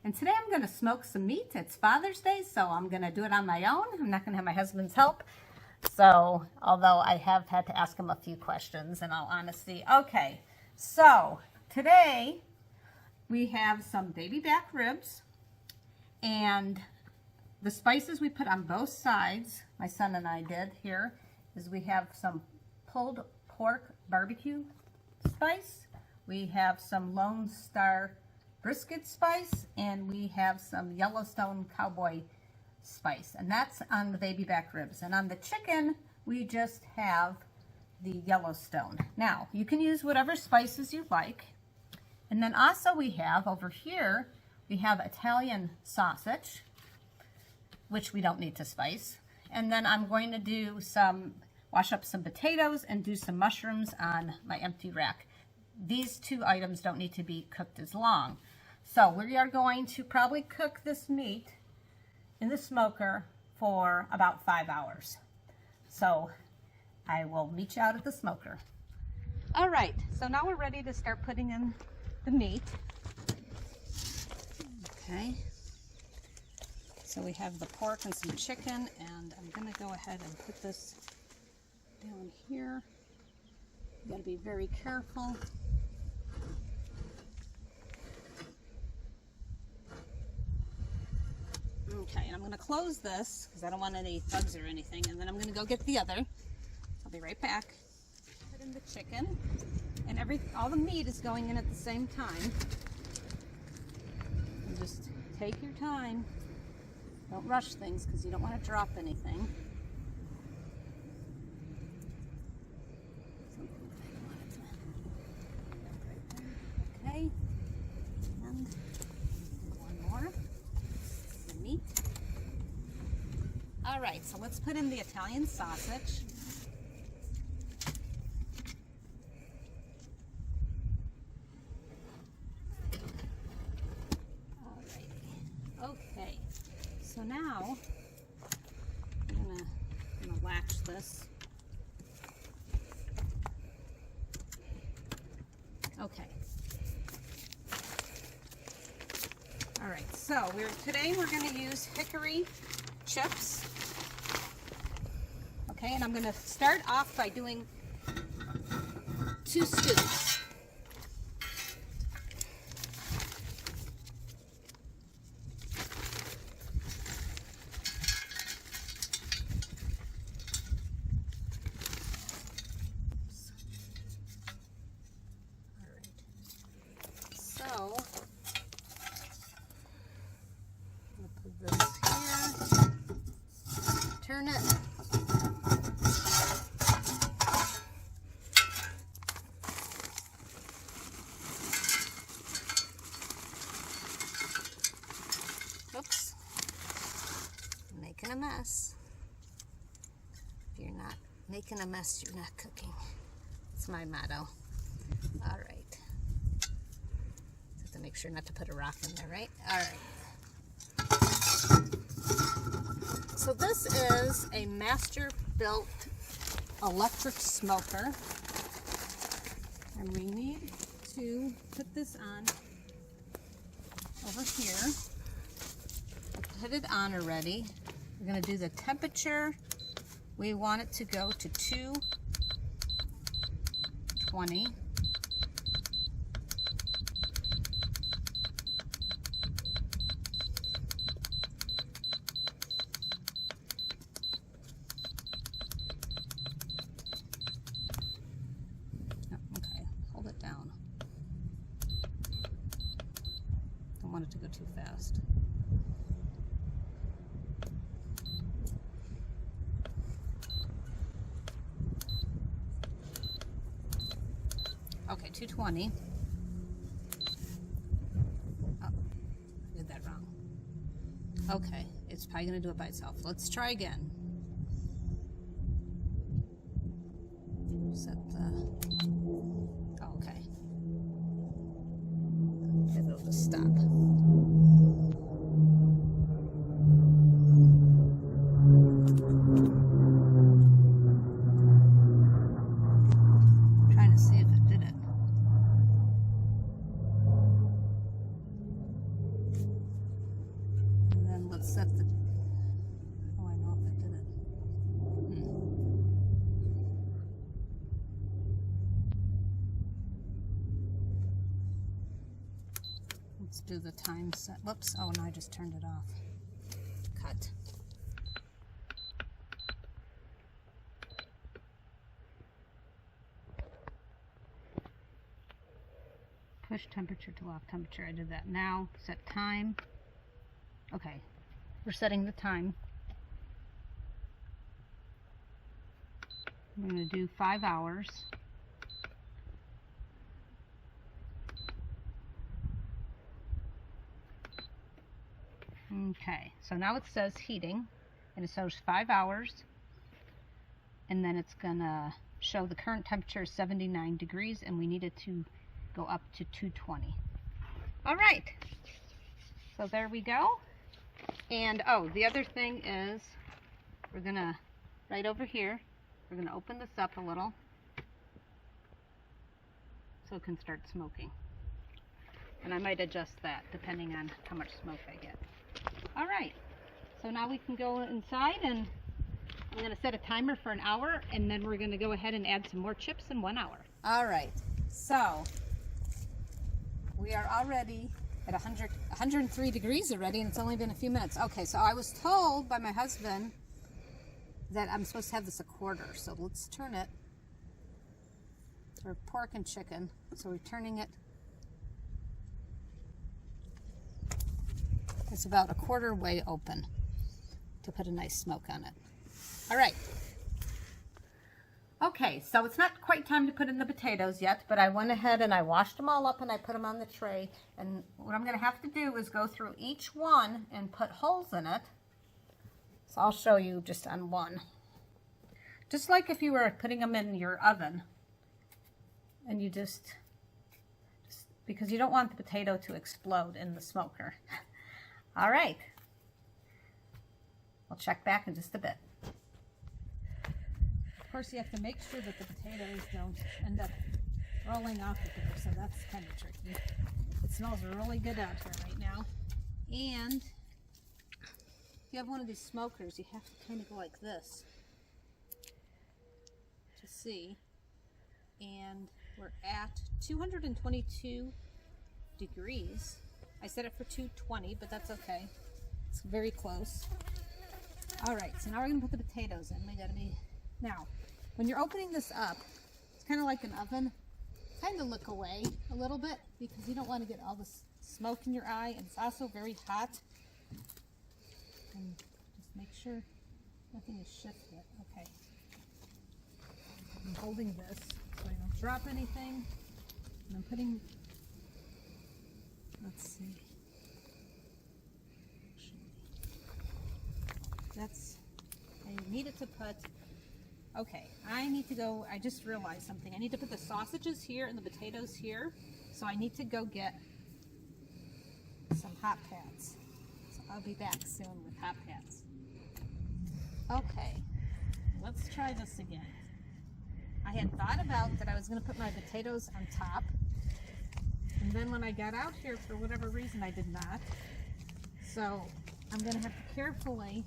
And today I'm going to smoke some meat. It's Father's Day, so I'm going to do it on my own. I'm not going to have my husband's help. So, although I have had to ask him a few questions in all honesty. Okay, so today we have some baby back ribs, and the spices we put on both sides, my son and I did here, is we have some pulled pork barbecue spice, we have some Lone Star brisket spice, and we have some Yellowstone cowboy spice, and that's on the baby back ribs. And on the chicken, we just have the Yellowstone. Now, you can use whatever spices you like. And then also we have over here, we have Italian sausage, which we don't need to spice. And then I'm going to do wash up some potatoes and do some mushrooms on my empty rack. These two items don't need to be cooked as long. So we are going to probably cook this meat in the smoker for about 5 hours. So I will meet you out at the smoker. All right, so now we're ready to start putting in the meat. Okay, so we have the pork and some chicken, and I'm gonna go ahead and put this down here. You gotta be very careful. Okay, and I'm going to close this because I don't want any bugs or anything, and then I'm going to go get the other. I'll be right back. Put in the chicken, and all the meat is going in at the same time. And just take your time. Don't rush things because you don't want to drop anything. Okay, and one more. Meat. All right, so let's put in the Italian sausage. All right. Okay. So now I'm gonna latch this. Okay. All right, so today we're going to use hickory chips. Okay, and I'm going to start off by doing 2 scoops. All right. So this here, turn it, oops, making a mess. If you're not making a mess, you're not cooking. It's my motto. All right, have to make sure not to put a rock in there, right? All right. So this is a Masterbuilt Electric Smoker, and we need to put this on over here. I put it on already. We're going to do the temperature. We want it to go to 220. Don't want it to go too fast. Okay, 220. Oh, I did that wrong. Okay, it's probably going to do it by itself. Let's try again. Set the... Oh, okay. It'll just stop. Trying to see if it did it. set the, oh, I know if it did it. Let's do the time set. Whoops, oh no, I just turned it off. Cut. Push temperature to lock temperature. I did that now. Set time. Okay, we're setting the time. I'm going to do 5 hours. Okay, so now it says heating, and it shows 5 hours, and then it's going to show the current temperature is 79 degrees, and we need it to go up to 220. All right, so there we go. And oh, the other thing is we're gonna, right over here, we're gonna open this up a little so it can start smoking. And I might adjust that depending on how much smoke I get. All right, so now we can go inside, and I'm gonna set a timer for an hour, and then we're gonna go ahead and add some more chips in 1 hour. All right, so we are already at 103 degrees already, and it's only been a few minutes. Okay, so I was told by my husband that I'm supposed to have this a quarter, so let's turn it. For pork and chicken, so we're turning it. It's about a quarter way open to put a nice smoke on it. All right. Okay, so it's not quite time to put in the potatoes yet, but I went ahead and I washed them all up and I put them on the tray. And what I'm going to have to do is go through each one and put holes in it. So I'll show you just on one. Just like if you were putting them in your oven, and you just because you don't want the potato to explode in the smoker. All right, I'll check back in just a bit. Of course, you have to make sure that the potatoes don't end up rolling off the there, so that's kind of tricky. It smells really good out here right now. And if you have one of these smokers, you have to kind of go like this to see. And we're at 222 degrees. I set it for 220, but that's okay. It's very close. All right, so now we're gonna put the potatoes in. We gotta be, now, when you're opening this up, it's kind of like an oven. Kind of look away a little bit because you don't want to get all this smoke in your eye, and it's also very hot. And just make sure nothing is shifted. Okay. I'm holding this so I don't drop anything. And I'm putting, let's see. That's, I needed to put, okay, I need to go, I just realized something. I need to put the sausages here and the potatoes here. So I need to go get some hot pads. So I'll be back soon with hot pads. Okay, let's try this again. I had thought about that I was going to put my potatoes on top. And then when I got out here, for whatever reason, I did not. So I'm going to have to carefully,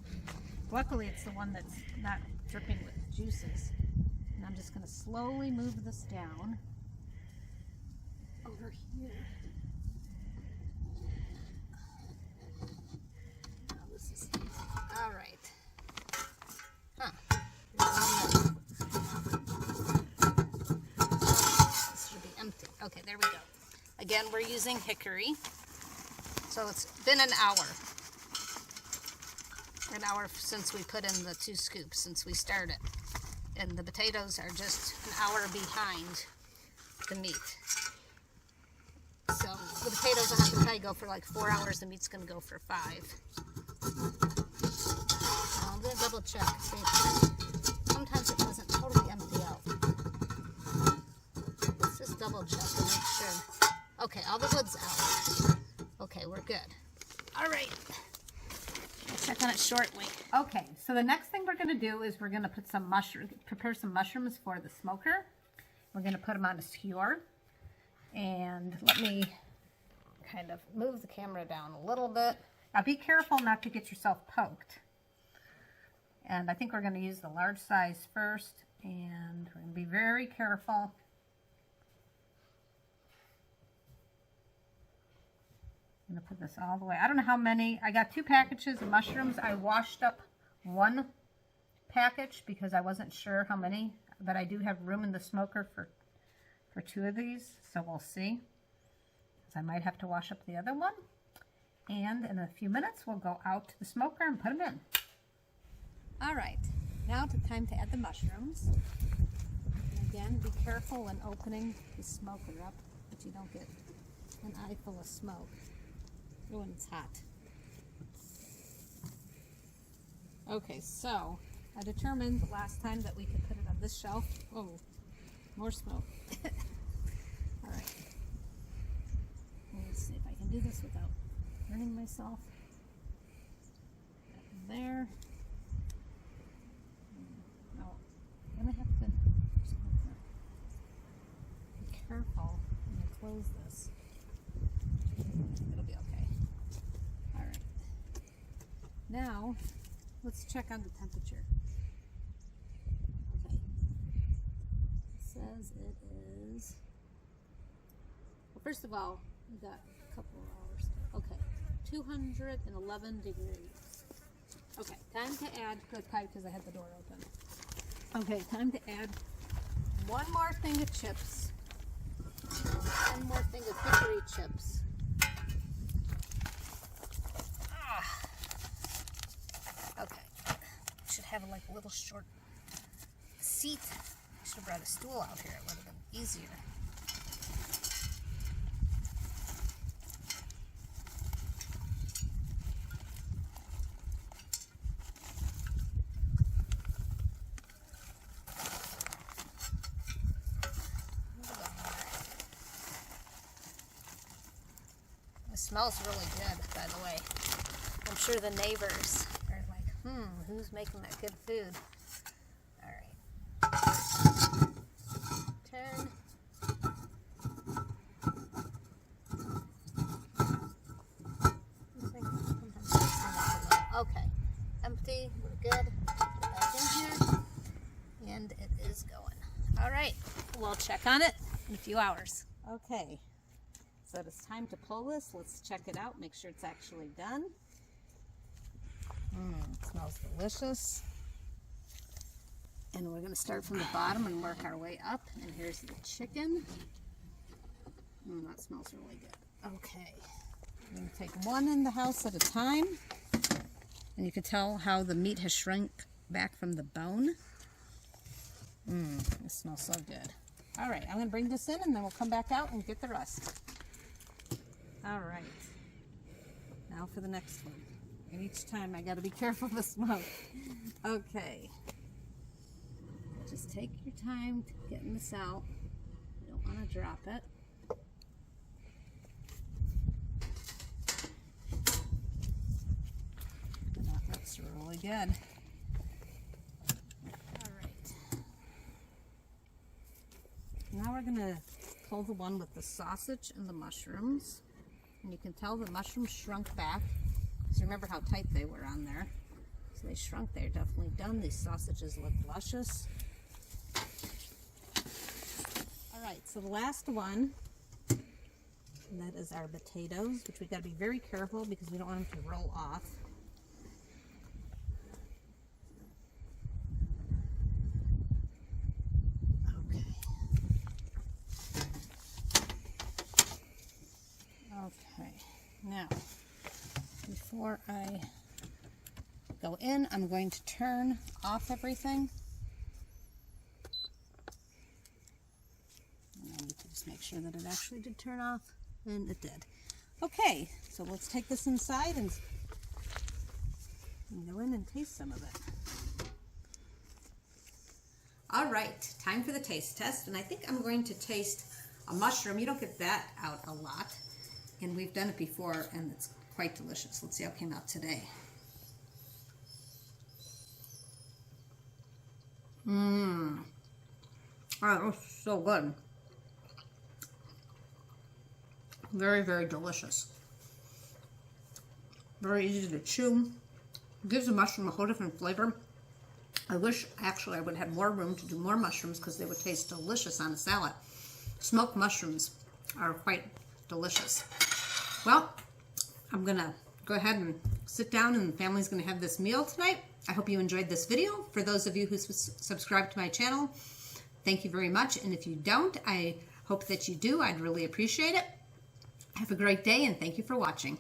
luckily it's the one that's not dripping with juices. And I'm just going to slowly move this down over here. Oh, this is easy. All right. This should be empty. Okay, there we go. Again, we're using hickory. So it's been an hour. An hour since we put in the 2 scoops, since we started. And the potatoes are just an hour behind the meat. So the potatoes will have to probably go for like 4 hours. The meat's going to go for 5. I'm going to double check. See, sometimes it doesn't totally empty out. Let's just double check to make sure. Okay, all the wood's out. Okay, we're good. All right. I'll check on it shortly. Okay, so the next thing we're going to do is we're going to put some prepare some mushrooms for the smoker. We're going to put them on a skewer. And let me kind of move the camera down a little bit Now be careful not to get yourself poked. And I think we're going to use the large size first, and we're going to be very careful. I'm going to put this all the way. I don't know how many. I got 2 packages of mushrooms. I washed up 1 package because I wasn't sure how many, but I do have room in the smoker for 2 of these, so we'll see. So I might have to wash up the other one. And in a few minutes, we'll go out to the smoker and put them in. All right, now it's time to add the mushrooms. And again, be careful when opening the smoker up that you don't get an eye full of smoke. Oh, and it's hot. Okay, so I determined the last time that we could put it on this shelf. Oh, more smoke. All right. Let's see if I can do this without burning myself. There. No, I'm gonna have to be careful when I close this. It'll be okay. All right. Now, let's check on the temperature. Okay. It says it is. Well, first of all, we got a couple of hours. Okay, 211 degrees. Okay, time to add, good pipe because I had the door open. Okay, time to add 1 more thing of chips. 1 more thing of hickory chips. Okay, should have like a little short seat. I should have brought a stool out here. It would have been easier. It smells really good, by the way. I'm sure the neighbors are like, who's making that good food? All right. Turn. Okay. Empty. We're good. Put it back in here. And it is going. All right. We'll check on it in a few hours. Okay. So it's time to pull this. Let's check it out, make sure it's actually done. It smells delicious. And we're going to start from the bottom and work our way up. And here's the chicken. That smells really good. Okay. I'm going to take 1 in the house at a time. And you can tell how the meat has shrunk back from the bone. It smells so good. All right, I'm going to bring this in and then we'll come back out and get the rest. All right, now for the next one. And each time I got to be careful of the smoke. Okay, just take your time to getting this out. You don't want to drop it. That looks really good. All right, now we're going to pull the one with the sausage and the mushrooms. And you can tell the mushrooms shrunk back. So remember how tight they were on there. So they shrunk. They're definitely done. These sausages look luscious. All right, so the last one, and that is our potatoes, which we've got to be very careful because we don't want them to roll off. Okay, now before I go in, I'm going to turn off everything. And I need to just make sure that it actually did turn off, and it did. Okay, so let's take this inside and go in and taste some of it. All right, time for the taste test, and I think I'm going to taste a mushroom. You don't get that out a lot. And we've done it before, and it's quite delicious. Let's see how it came out today. Oh, it was so good. Very, very delicious. very easy to chew. Gives the mushroom a whole different flavor. I wish actually I would have more room to do more mushrooms because they would taste delicious on a salad. Smoked mushrooms are quite delicious. Well, I'm gonna go ahead and sit down, and the family's gonna have this meal tonight. I hope you enjoyed this video. For those of you who subscribe to my channel, thank you very much. And if you don't, I hope that you do. I'd really appreciate it. Have a great day, and thank you for watching.